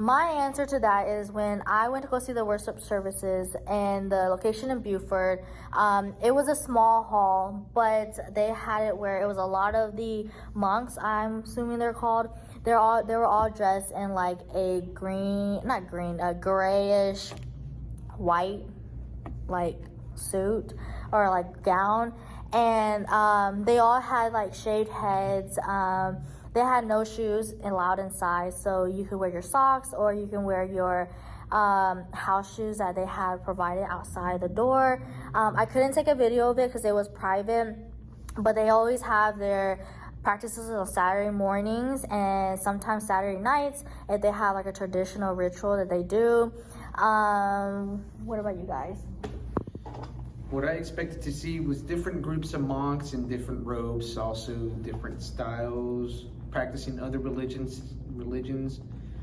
My answer to that is when I went to go see the worship services and the location in Buford, it was a small hall, but they had it where it was a lot of the monks, I'm assuming they're called. They were all dressed in like a grayish white like suit or like gown, and they all had like shaved heads. They had no shoes allowed inside, so you could wear your socks or you can wear your house shoes that they had provided outside the door. I couldn't take a video of it because it was private, but they always have their practices on Saturday mornings and sometimes Saturday nights if they have like a traditional ritual that they do. What about you guys? What I expected to see was different groups of monks in different robes, also different styles, practicing other religions.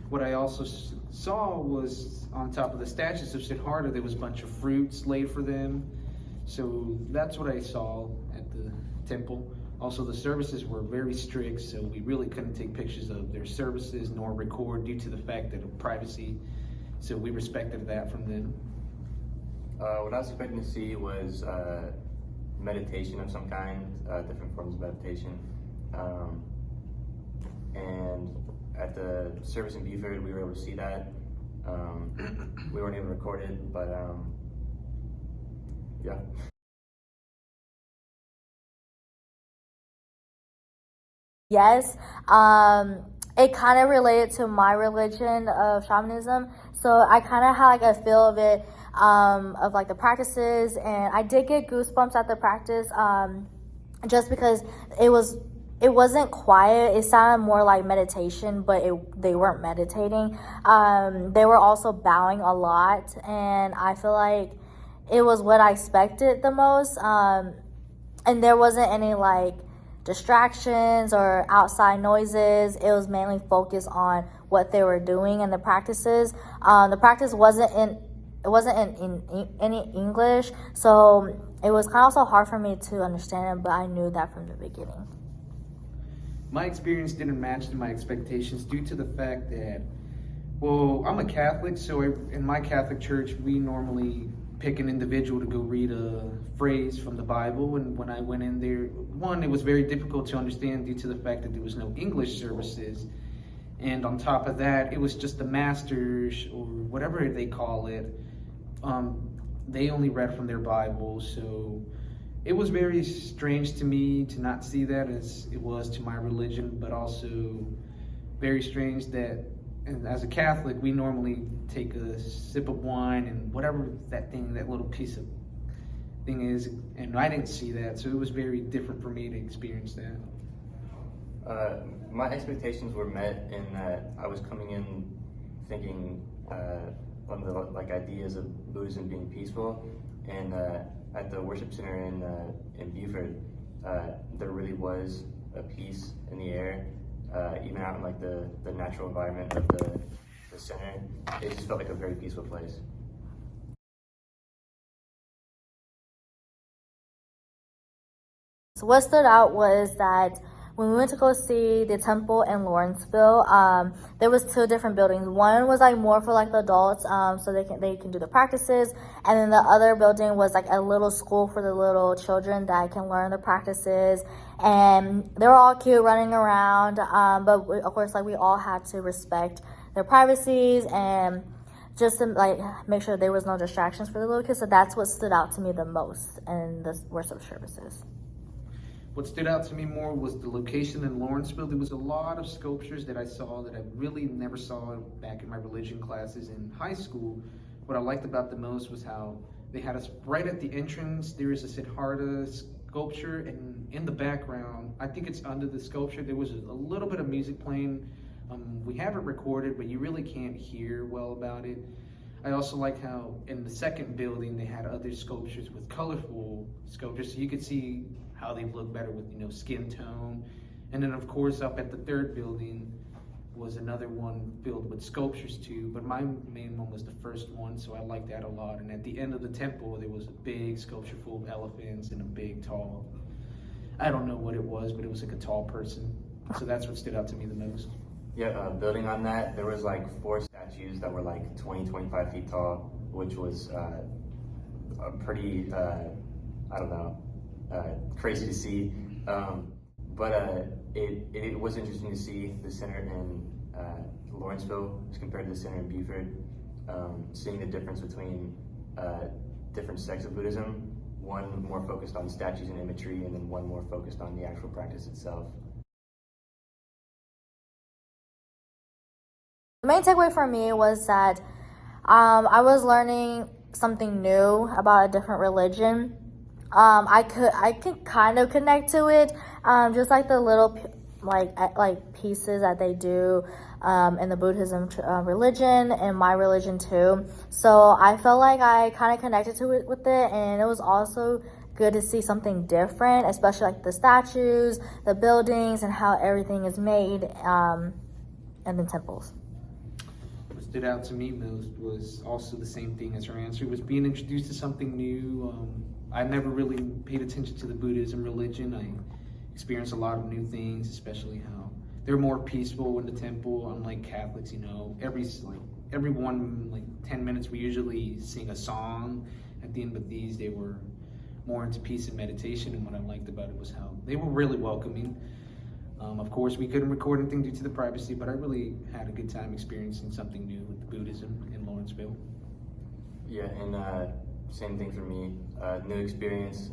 What I also saw was on top of the statues of Siddhartha, there was a bunch of fruits laid for them. So that's what I saw at the temple. Also, the services were very strict, so we really couldn't take pictures of their services nor record due to the fact that of privacy. So we respected that from them. What I was expecting to see was meditation of some kind, different forms of meditation. And at the service in Buford, we were able to see that. We weren't able to record it, but yeah. Yes, it kind of related to my religion of shamanism, so I kind of had like a feel of it, of like the practices, and I did get goosebumps at the practice, just because it wasn't quiet. It sounded more like meditation, but they weren't meditating. They were also bowing a lot, and I feel like it was what I expected the most, and there wasn't any like distractions or outside noises. It was mainly focused on what they were doing and the practices. The practice wasn't in any English, so it was kind of also hard for me to understand it, but I knew that from the beginning. My experience didn't match to my expectations due to the fact that, well, I'm a Catholic, so in my Catholic church, we normally pick an individual to go read a phrase from the Bible. And when I went in there, one, it was very difficult to understand due to the fact that there was no English services. And on top of that, it was just the masters, or whatever they call it. They only read from their Bible. So it was very strange to me to not see that as it was to my religion, but also very strange that, and as a Catholic, we normally take a sip of wine and whatever that little piece of thing is, and I didn't see that, so it was very different for me to experience that. My expectations were met in that I was coming in thinking one of the like ideas of Buddhism being peaceful, and at the worship center in Buford, there really was a peace in the air. Even out in like the natural environment of the center, it just felt like a very peaceful place. So what stood out was that when we went to go see the temple in Lawrenceville, there was two different buildings. One was like more for like the adults, so they can do the practices, and then the other building was like a little school for the little children that can learn the practices. And they were all cute running around, but of course, like we all had to respect their privacies and just to like make sure there was no distractions for the little kids. So that's what stood out to me the most in the worship services. What stood out to me more was the location in Lawrenceville. There was a lot of sculptures that I saw that I really never saw back in my religion classes in high school. What I liked about the most was how they had us right at the entrance. There is a Siddhartha sculpture, and in the background, I think it's under the sculpture, there was a little bit of music playing. We have it recorded, but you really can't hear well about it. I also like how in the second building they had other sculptures with colorful sculptures, so you could see how they look better with, skin tone. And then of course up at the third building was another one filled with sculptures too, but my main one was the first one, so I liked that a lot. And at the end of the temple, there was a big sculpture full of elephants and a big tall, I don't know what it was, but it was like a tall person. So that's what stood out to me the most. Yeah, building on that, there was like 4 statues statues that were like 20, 25 feet tall, which was a pretty, I don't know, crazy to see. But it was interesting to see the center in Lawrenceville as compared to the center in Buford, seeing the difference between different sects of Buddhism, one more focused on statues and imagery, and then one more focused on the actual practice itself. The main takeaway for me was that I was learning something new about a different religion. I could kind of connect to it, just like the little like pieces that they do in the Buddhism religion and my religion too. So I felt like I kind of connected to it with it, and it was also good to see something different, especially like the statues, the buildings, and how everything is made in the temples. What stood out to me most was also the same thing as her answer, was being introduced to something new. I never really paid attention to the Buddhism religion. I experienced a lot of new things, especially how they're more peaceful in the temple, unlike Catholics. Every 10 minutes we usually sing a song at the end, but these, they were more into peace and meditation. And what I liked about it was how they were really welcoming. Of course, we couldn't record anything due to the privacy, but I really had a good time experiencing something new with Buddhism in Lawrenceville. Yeah, and same thing for me. New experience.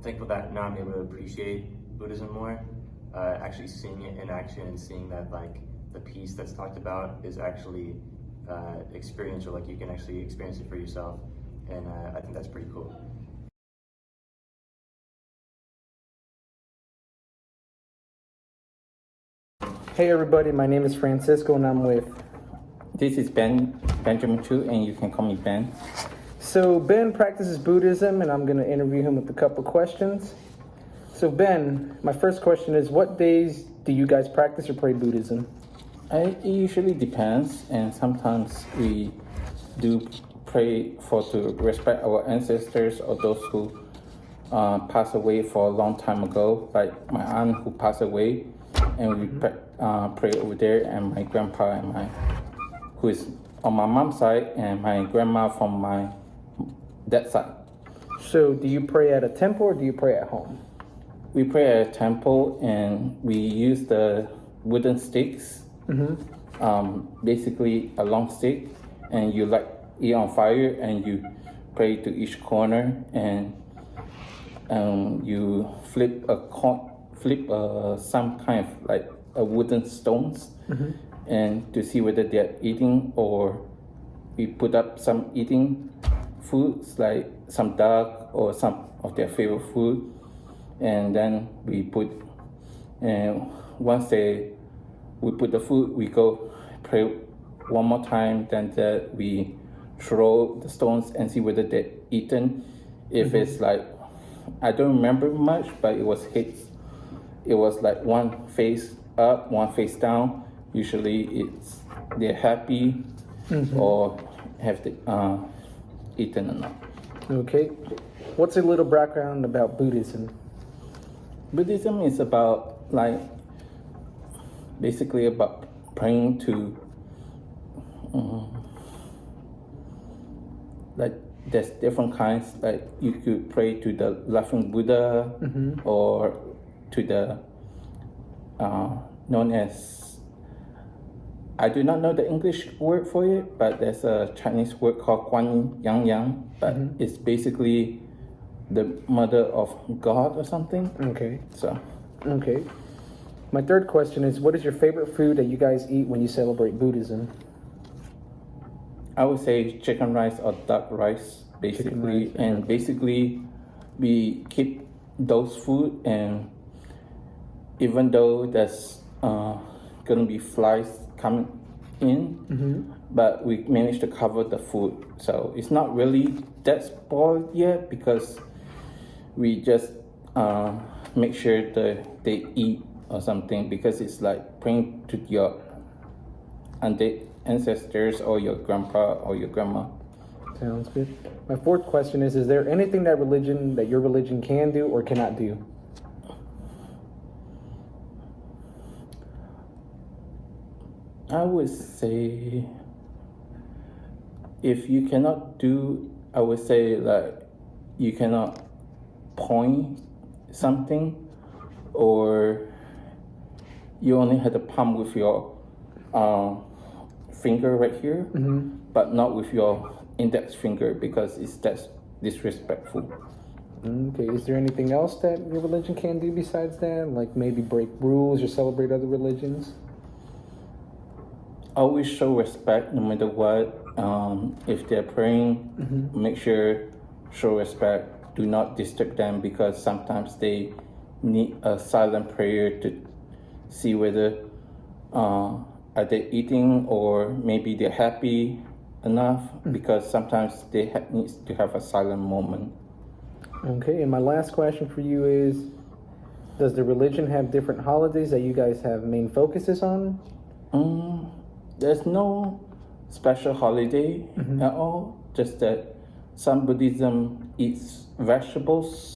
Thankful that now I'm able to appreciate Buddhism more. Actually seeing it in action and seeing that like the peace that's talked about is actually experiential. Like you can actually experience it for yourself, and I think that's pretty cool. Hey everybody, my name is Francisco and I'm with... This is Benjamin Chu, and you can call me Ben. So Ben practices Buddhism and I'm going to interview him with a couple questions. So Ben, my first question is, what days do you guys practice or pray Buddhism? It usually depends, and sometimes we do pray to respect our ancestors or those who passed away for a long time ago, like my aunt who passed away, and we pray over there, and my grandpa and who is on my mom's side, and my grandma from my dad's side. So do you pray at a temple or do you pray at home? We pray at a temple, and we use the wooden sticks, basically a long stick, and you light it on fire, and you pray to each corner, and you flip some kind of like a wooden stones, and to see whether they're eating, or we put up some eating foods like some duck or some of their favorite food, and then we put, and once we put the food, we go pray one more time, then we throw the stones and see whether they're eaten. If it's like, I don't remember much, but it was hits. It was like one face up, one face down. Usually they're happy or have eaten or not. Okay. What's a little background about Buddhism? Buddhism is about basically about praying to there's different kinds. Like you could pray to the laughing Buddha, or to the known as, I do not know the English word for it, but there's a Chinese word called Guan Yang Yang, but it's basically the mother of God or something. Okay. So. Okay. My third question is, what is your favorite food that you guys eat when you celebrate Buddhism? I would say chicken rice or duck rice, basically. Basically, we keep those food, and even though there's gonna be flies coming in, but we managed to cover the food. So it's not really that spoiled yet, because we just make sure that they eat or something, because it's like praying to your ancestors or your grandpa or your grandma. Sounds good. My fourth question is there anything that your religion can do or cannot do? I would say if you cannot do, I would say like you cannot point something, or you only had the palm with your finger right here, but not with your index finger because that's disrespectful. Okay, is there anything else that your religion can do besides that? Like maybe break rules or celebrate other religions? Always show respect no matter what. If they're praying, make sure show respect. Do not disturb them because sometimes they need a silent prayer to see whether are they eating or maybe they're happy enough, because sometimes they need to have a silent moment. Okay, and my last question for you is, does the religion have different holidays that you guys have main focuses on? There's no special holiday at all, just that some Buddhism eats vegetables